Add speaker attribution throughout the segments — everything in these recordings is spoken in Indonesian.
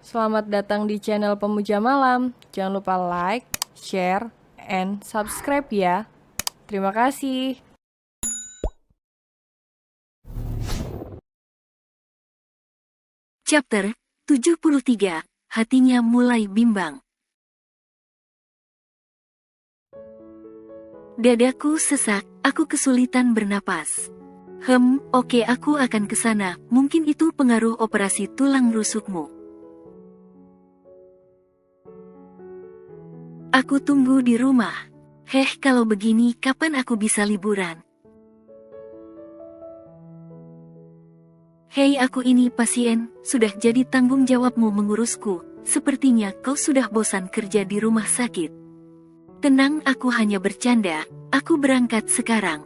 Speaker 1: Selamat datang di channel Pemuja Malam. Jangan lupa like, share, and subscribe ya. Terima kasih.
Speaker 2: Chapter 73. Hatinya mulai bimbang. Dadaku sesak, aku kesulitan bernapas. Oke, aku akan ke sana. Mungkin itu pengaruh operasi tulang rusukmu. Aku tunggu di rumah. Kalau begini kapan aku bisa liburan? Hei, aku ini pasien, sudah jadi tanggung jawabmu mengurusku. Sepertinya kau sudah bosan kerja di rumah sakit. Tenang, aku hanya bercanda. Aku berangkat sekarang.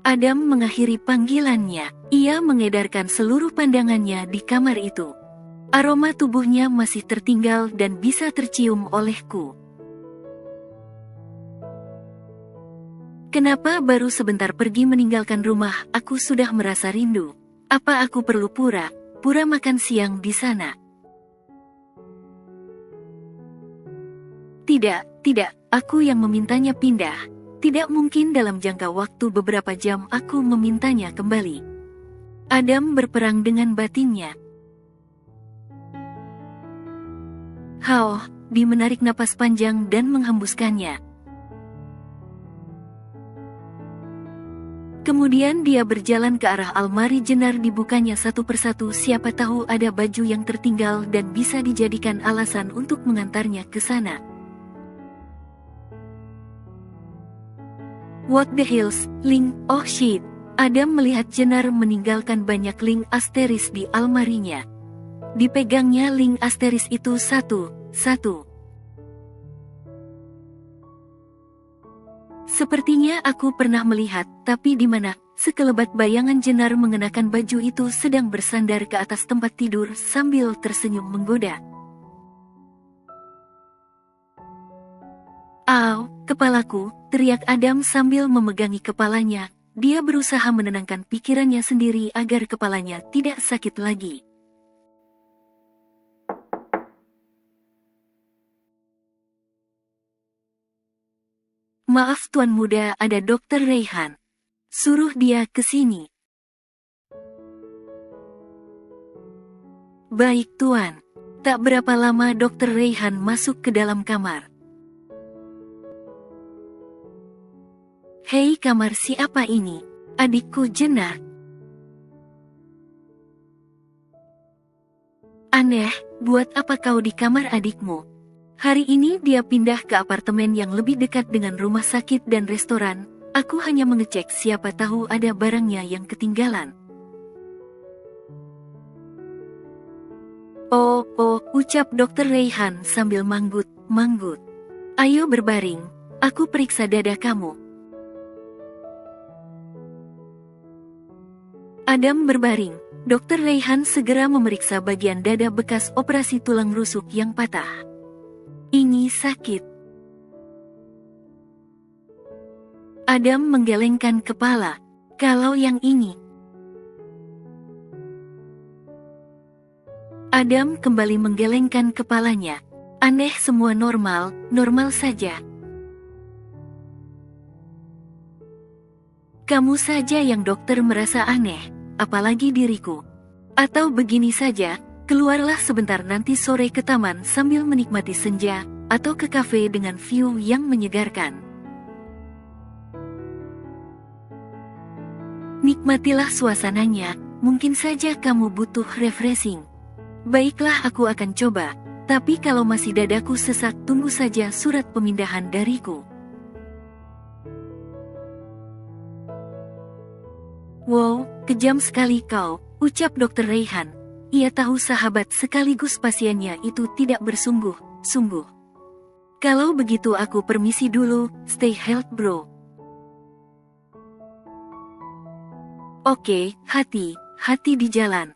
Speaker 2: Adam mengakhiri panggilannya. Ia mengedarkan seluruh pandangannya di kamar itu. Aroma tubuhnya masih tertinggal dan bisa tercium olehku. Kenapa baru sebentar pergi meninggalkan rumah, aku sudah merasa rindu? Apa aku perlu pura-pura makan siang di sana? Tidak, aku yang memintanya pindah. Tidak mungkin dalam jangka waktu beberapa jam aku memintanya kembali. Adam berperang dengan batinnya. Dia menarik napas panjang dan menghembuskannya. Kemudian dia berjalan ke arah almari jenar, dibukanya satu persatu, siapa tahu ada baju yang tertinggal dan bisa dijadikan alasan untuk mengantarnya ke sana. What the hells, Ling, oh shit. Adam melihat jenar meninggalkan banyak link asteris di almarinya. Dipegangnya link asteris itu satu-satu. Sepertinya aku pernah melihat, tapi di mana? Sekelebat bayangan jenar mengenakan baju itu sedang bersandar ke atas tempat tidur sambil tersenyum menggoda. Au, kepalaku, teriak Adam sambil memegangi kepalanya. Dia berusaha menenangkan pikirannya sendiri agar kepalanya tidak sakit lagi. Maaf Tuan Muda, ada Dokter Raihan. Suruh dia ke sini. Baik Tuan. Tak berapa lama Dokter Raihan masuk ke dalam kamar. Hei, kamar siapa ini? Adikku Jenar. Aneh, buat apa kau di kamar adikmu? Hari ini dia pindah ke apartemen yang lebih dekat dengan rumah sakit dan restoran. Aku hanya mengecek, siapa tahu ada barangnya yang ketinggalan. Oh, ucap Dokter Raihan sambil manggut. Ayo berbaring, aku periksa dada kamu. Adam berbaring. Dokter Raihan segera memeriksa bagian dada bekas operasi tulang rusuk yang patah. Ini sakit. Adam menggelengkan kepala. Kalau yang ini. Adam kembali menggelengkan kepalanya. Aneh, semua normal saja. Kamu saja yang dokter merasa aneh, apalagi diriku. Atau begini saja, keluarlah sebentar nanti sore ke taman sambil menikmati senja, atau ke kafe dengan view yang menyegarkan. Nikmatilah suasananya, mungkin saja kamu butuh refreshing. Baiklah, aku akan coba, tapi kalau masih dadaku sesak, tunggu saja surat pemindahan dariku. Wow, kejam sekali kau, ucap Dokter Raihan. Ia tahu sahabat sekaligus pasiennya itu tidak bersungguh-sungguh. Kalau begitu aku permisi dulu, stay healthy bro. Oke, hati di jalan.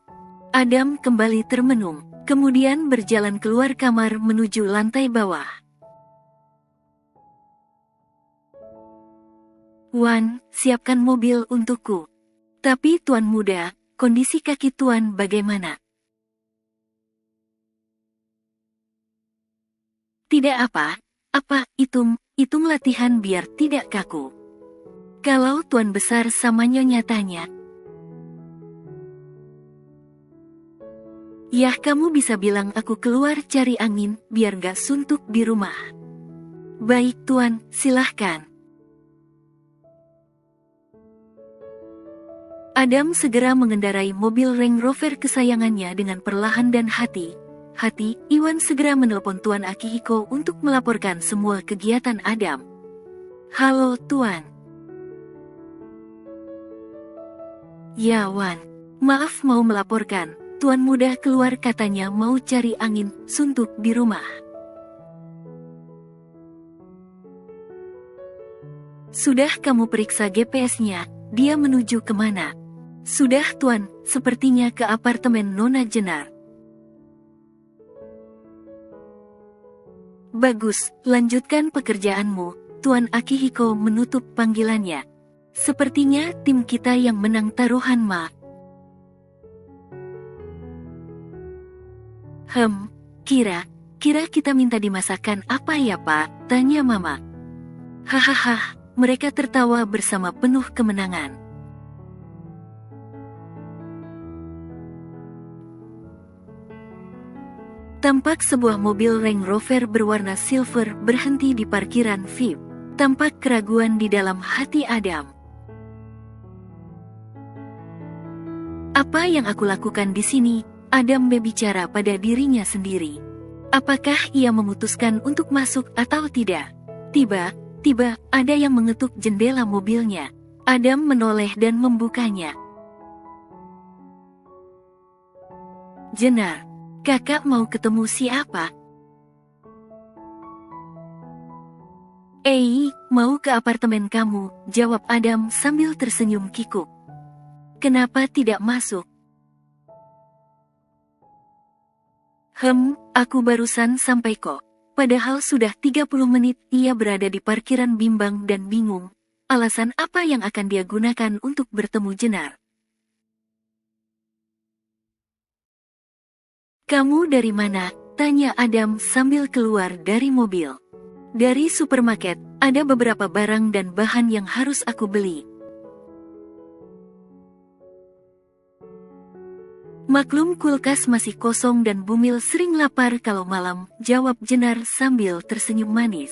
Speaker 2: Adam kembali termenung, kemudian berjalan keluar kamar menuju lantai bawah. Wan, siapkan mobil untukku. Tapi Tuan Muda, kondisi kaki Tuan bagaimana? Tidak apa, hitung latihan biar tidak kaku. Kalau Tuan besar sama Nyonya tanya, ya kamu bisa bilang aku keluar cari angin biar gak suntuk di rumah. Baik Tuan, silahkan. Adam segera mengendarai mobil Range Rover kesayangannya dengan perlahan dan hati-hati. Iwan segera menelpon Tuan Akihiko untuk melaporkan semua kegiatan Adam. Halo Tuan. Ya Wan, maaf mau melaporkan, Tuan muda keluar katanya mau cari angin, suntuk di rumah. Sudah kamu periksa GPS-nya, dia menuju kemana? Sudah Tuan, sepertinya ke apartemen Nona Jenar. Bagus, lanjutkan pekerjaanmu, Tuan Akihiko menutup panggilannya. Sepertinya tim kita yang menang taruhan Ma. Kira kita minta dimasakan apa ya Pak? Tanya Mama. Hahaha, mereka tertawa bersama penuh kemenangan. Tampak sebuah mobil Range Rover berwarna silver berhenti di parkiran VIP. Tampak keraguan di dalam hati Adam. Apa yang aku lakukan di sini? Adam berbicara pada dirinya sendiri. Apakah ia memutuskan untuk masuk atau tidak? Tiba-tiba, ada yang mengetuk jendela mobilnya. Adam menoleh dan membukanya. Jenar, kakak mau ketemu siapa? Mau ke apartemen kamu, jawab Adam sambil tersenyum kikuk. Kenapa tidak masuk? Aku barusan sampai kok. Padahal sudah 30 menit ia berada di parkiran bimbang dan bingung. Alasan apa yang akan dia gunakan untuk bertemu Jenar? Kamu dari mana? Tanya Adam sambil keluar dari mobil. Dari supermarket, ada beberapa barang dan bahan yang harus aku beli. Maklum kulkas masih kosong dan Bumil sering lapar kalau malam, jawab Jenar sambil tersenyum manis.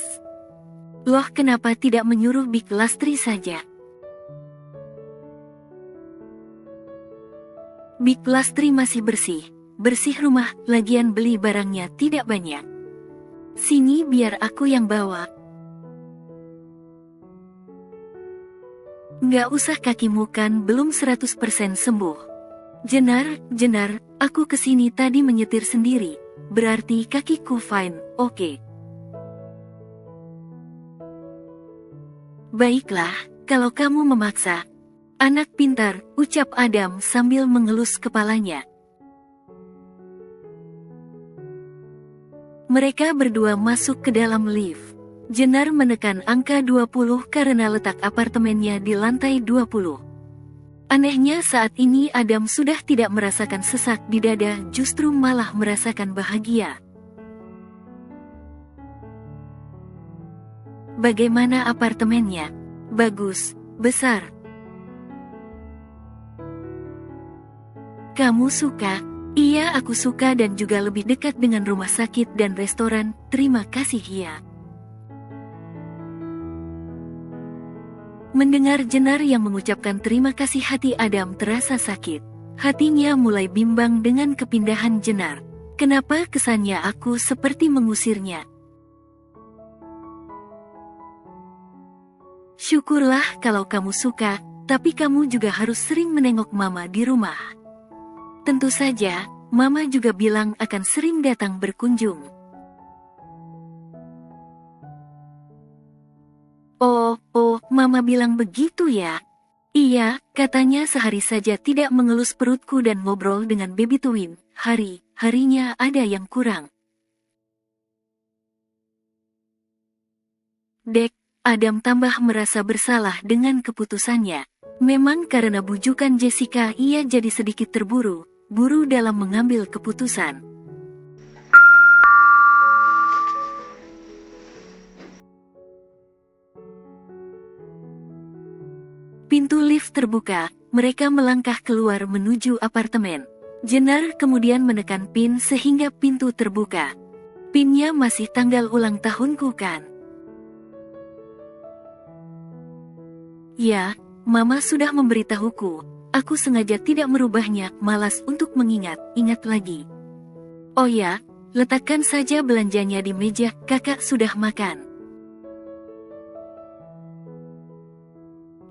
Speaker 2: Loh kenapa tidak menyuruh Big Lastri saja? Big Lastri masih bersih rumah, lagian beli barangnya tidak banyak. Sini biar aku yang bawa. Nggak usah kakimu kan belum 100% sembuh. Jenar, aku kesini tadi menyetir sendiri, berarti kakiku fine, oke. Baiklah, kalau kamu memaksa. Anak pintar, ucap Adam sambil mengelus kepalanya. Mereka berdua masuk ke dalam lift. Jenar menekan angka 20 karena letak apartemennya di lantai 20. Anehnya saat ini Adam sudah tidak merasakan sesak di dada, justru malah merasakan bahagia. Bagaimana apartemennya? Bagus, besar. Kamu suka? Iya, aku suka dan juga lebih dekat dengan rumah sakit dan restoran. Terima kasih ya. Mendengar Jenar yang mengucapkan terima kasih, hati Adam terasa sakit. Hatinya mulai bimbang dengan kepindahan Jenar. Kenapa kesannya aku seperti mengusirnya? Syukurlah kalau kamu suka, tapi kamu juga harus sering menengok Mama di rumah. Tentu saja, Mama juga bilang akan sering datang berkunjung. Oh, Mama bilang begitu ya? Iya, katanya sehari saja tidak mengelus perutku dan ngobrol dengan baby twin, harinya ada yang kurang. Dek, Adam tambah merasa bersalah dengan keputusannya. Memang karena bujukan Jessica ia jadi sedikit terburu-buru dalam mengambil keputusan. Pintu lift terbuka, mereka melangkah keluar menuju apartemen. Jenner kemudian menekan pin sehingga pintu terbuka. Pinnya masih tanggal ulang tahunku kan? Ya, Mama sudah memberitahuku. Aku sengaja tidak merubahnya, malas untuk mengingat lagi. Oh ya, letakkan saja belanjanya di meja, kakak sudah makan.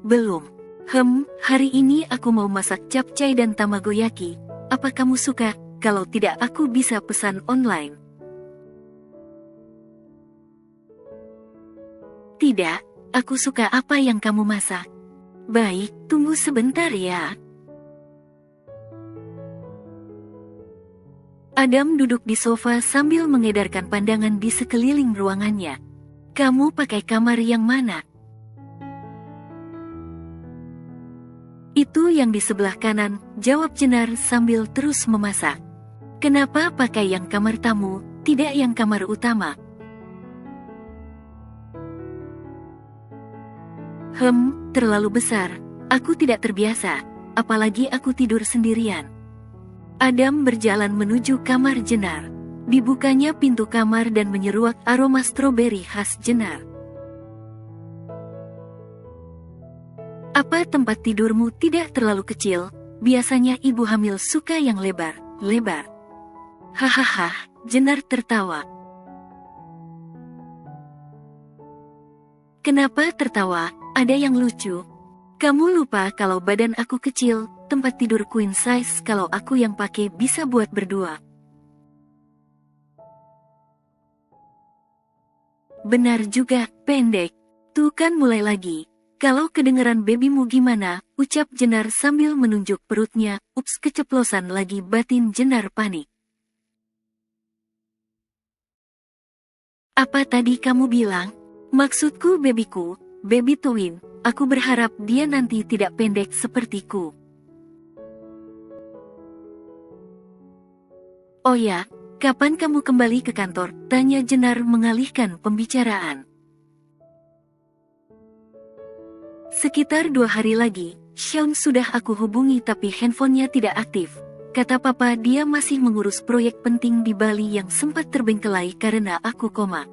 Speaker 2: Belum. Hari ini aku mau masak capcay dan tamagoyaki. Apa kamu suka? Kalau tidak aku bisa pesan online. Tidak, aku suka apa yang kamu masak. Baik, tunggu sebentar ya. Adam duduk di sofa sambil mengedarkan pandangan di sekeliling ruangannya. Kamu pakai kamar yang mana? Itu yang di sebelah kanan, jawab Jenner sambil terus memasak. Kenapa pakai yang kamar tamu, tidak yang kamar utama? Terlalu besar. Aku tidak terbiasa, apalagi aku tidur sendirian. Adam berjalan menuju kamar Jenner. Dibukanya pintu kamar dan menyeruak aroma stroberi khas Jenner. Apa tempat tidurmu tidak terlalu kecil? Biasanya ibu hamil suka yang lebar. Hahaha, Jenner tertawa. Kenapa tertawa? Ada yang lucu. Kamu lupa kalau badan aku kecil, tempat tidur queen size kalau aku yang pakai bisa buat berdua. Benar juga, pendek. Tuh kan mulai lagi. Kalau kedengeran babymu gimana, ucap Jenner sambil menunjuk perutnya. Ups, keceplosan lagi, batin Jenner panik. Apa tadi kamu bilang? Maksudku babyku, baby twin. Aku berharap dia nanti tidak pendek sepertiku. Oh ya, kapan kamu kembali ke kantor? Tanya Jenner mengalihkan pembicaraan. Sekitar 2 hari lagi, Sean sudah aku hubungi tapi handphonenya tidak aktif. Kata papa dia masih mengurus proyek penting di Bali yang sempat terbengkelai karena aku koma.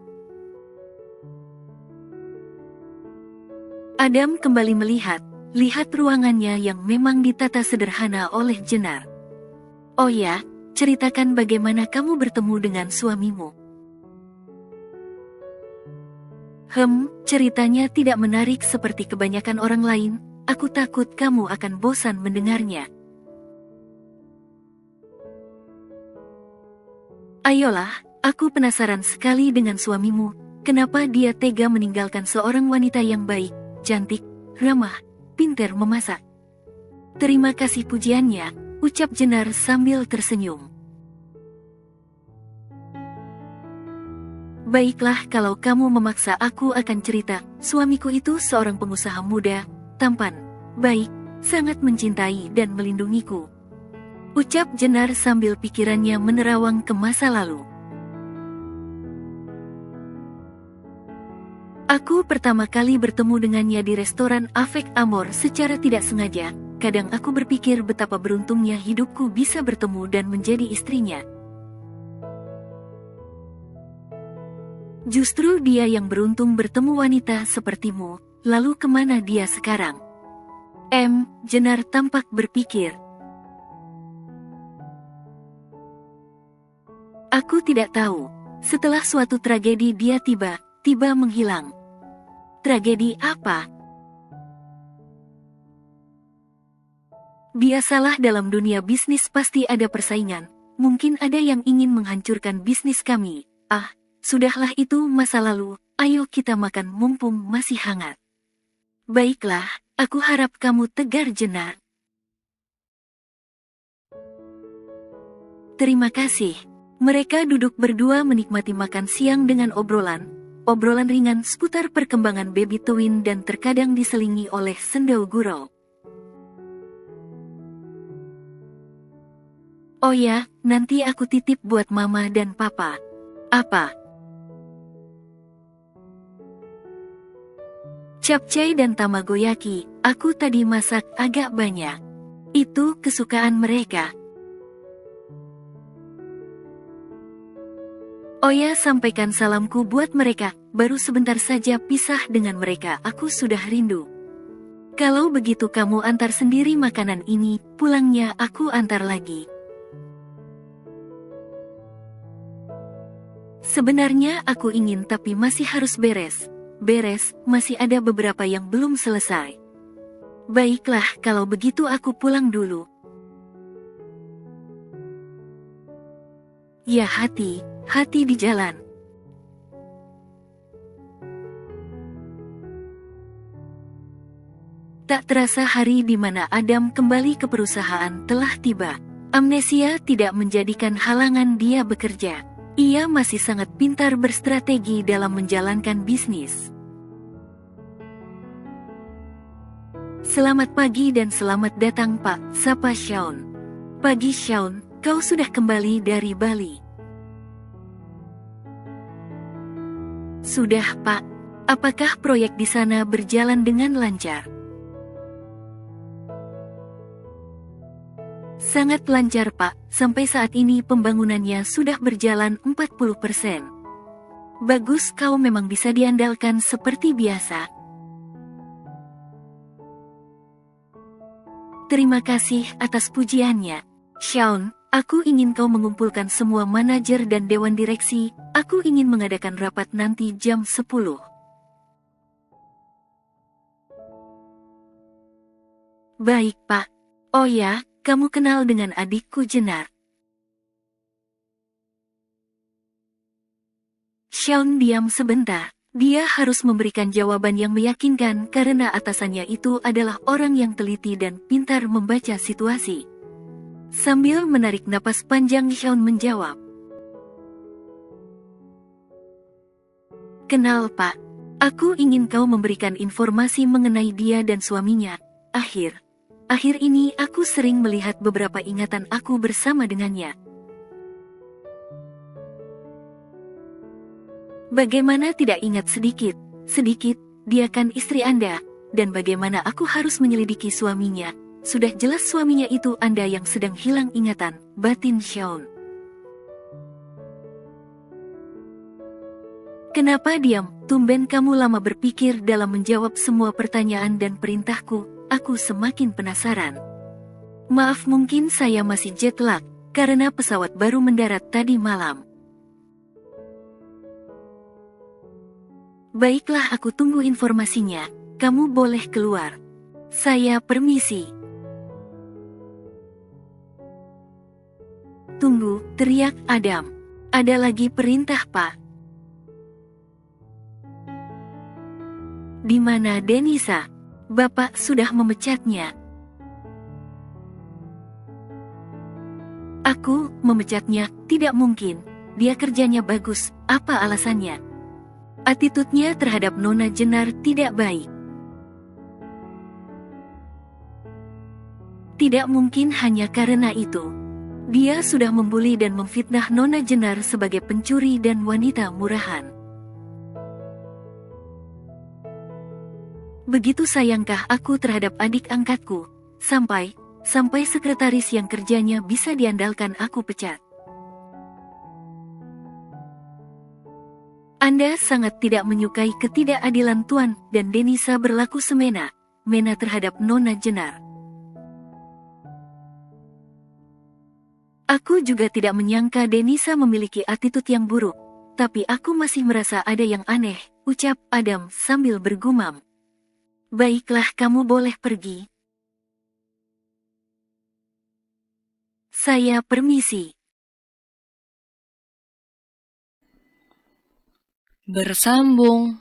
Speaker 2: Adam kembali lihat ruangannya yang memang ditata sederhana oleh Jenner. Oh ya, ceritakan bagaimana kamu bertemu dengan suamimu. Ceritanya tidak menarik seperti kebanyakan orang lain, aku takut kamu akan bosan mendengarnya. Ayolah, aku penasaran sekali dengan suamimu, kenapa dia tega meninggalkan seorang wanita yang baik, cantik, ramah, pintar memasak. Terima kasih pujiannya, ucap Jenner sambil tersenyum. Baiklah kalau kamu memaksa aku akan cerita, suamiku itu seorang pengusaha muda, tampan, baik, sangat mencintai dan melindungiku. Ucap Jenner sambil pikirannya menerawang ke masa lalu. Aku pertama kali bertemu dengannya di restoran Avec Amor secara tidak sengaja, kadang aku berpikir betapa beruntungnya hidupku bisa bertemu dan menjadi istrinya. Justru dia yang beruntung bertemu wanita sepertimu, lalu kemana dia sekarang? Jenner tampak berpikir. Aku tidak tahu. Setelah suatu tragedi dia tiba-tiba menghilang. Tragedi apa? Biasalah dalam dunia bisnis pasti ada persaingan. Mungkin ada yang ingin menghancurkan bisnis kami. Sudahlah itu masa lalu, ayo kita makan mumpung masih hangat. Baiklah, aku harap kamu tegar Jenner. Terima kasih. Mereka duduk berdua menikmati makan siang dengan obrolan ringan seputar perkembangan baby twin dan terkadang diselingi oleh sendau gurau. Oh ya, nanti aku titip buat mama dan papa. Apa? Capcay dan tamagoyaki, aku tadi masak agak banyak. Itu kesukaan mereka. Oh ya, sampaikan salamku buat mereka, baru sebentar saja pisah dengan mereka, aku sudah rindu. Kalau begitu kamu antar sendiri makanan ini, pulangnya aku antar lagi. Sebenarnya aku ingin tapi masih harus beres. Beres, masih ada beberapa yang belum selesai. Baiklah, kalau begitu aku pulang dulu. Ya hati di jalan. Tak terasa hari di mana Adam kembali ke perusahaan telah tiba. Amnesia tidak menjadikan halangan dia bekerja. Ia masih sangat pintar berstrategi dalam menjalankan bisnis. Selamat pagi dan selamat datang Pak, sapa Shaun. Pagi Shaun, kau sudah kembali dari Bali. Sudah Pak. Apakah proyek di sana berjalan dengan lancar? Sangat lancar Pak, sampai saat ini pembangunannya sudah berjalan 40%. Bagus, kau memang bisa diandalkan seperti biasa. Terima kasih atas pujiannya. Shaun, aku ingin kau mengumpulkan semua manajer dan dewan direksi, aku ingin mengadakan rapat nanti jam 10. Baik Pak. Oh ya, kamu kenal dengan adikku Jenar. Shaun diam sebentar. Dia harus memberikan jawaban yang meyakinkan karena atasannya itu adalah orang yang teliti dan pintar membaca situasi. Sambil menarik napas panjang, Shaun menjawab. Kenal Pak. Aku ingin kau memberikan informasi mengenai dia dan suaminya. Akhir ini aku sering melihat beberapa ingatan aku bersama dengannya. Bagaimana tidak ingat sedikit, dia kan istri Anda, dan bagaimana aku harus menyelidiki suaminya. Sudah jelas suaminya itu Anda yang sedang hilang ingatan, batin Shaun. Kenapa diam? Tumben kamu lama berpikir dalam menjawab semua pertanyaan dan perintahku, aku semakin penasaran. Maaf, mungkin saya masih jet lag, karena pesawat baru mendarat tadi malam. Baiklah, aku tunggu informasinya. Kamu boleh keluar. Saya permisi. Tunggu, teriak Adam. Ada lagi perintah, Pak. Di mana Denisa? Bapak sudah memecatnya. Aku memecatnya? Tidak mungkin. Dia kerjanya bagus. Apa alasannya? Attitude-nya terhadap Nona Jenar tidak baik. Tidak mungkin hanya karena itu. Dia sudah membuli dan memfitnah Nona Jenar sebagai pencuri dan wanita murahan. Begitu sayangkah aku terhadap adik angkatku, sampai sekretaris yang kerjanya bisa diandalkan aku pecat. Anda sangat tidak menyukai ketidakadilan Tuan dan Denisa berlaku semena terhadap Nona Jenar. Aku juga tidak menyangka Denisa memiliki attitude yang buruk, tapi aku masih merasa ada yang aneh, ucap Adam sambil bergumam. Baiklah, kamu boleh pergi. Saya permisi.
Speaker 1: Bersambung.